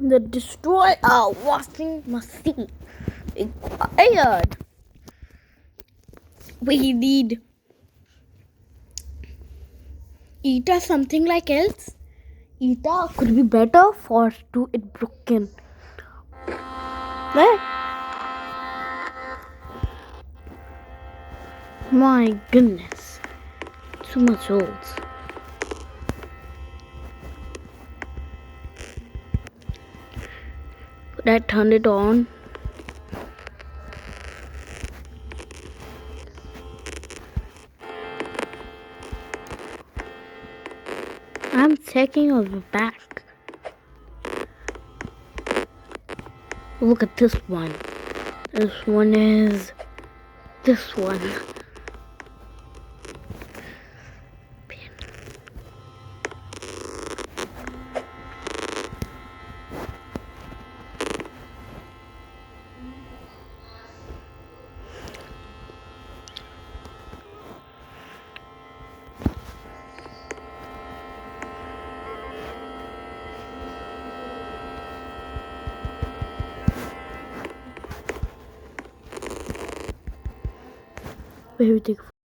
the destroy our washing machine required. We need either something like else. Either could be better for to it broken. Right? My goodness, too much old. Could I turn it on? I'm checking on the back. Look at this one. This one is this one. Very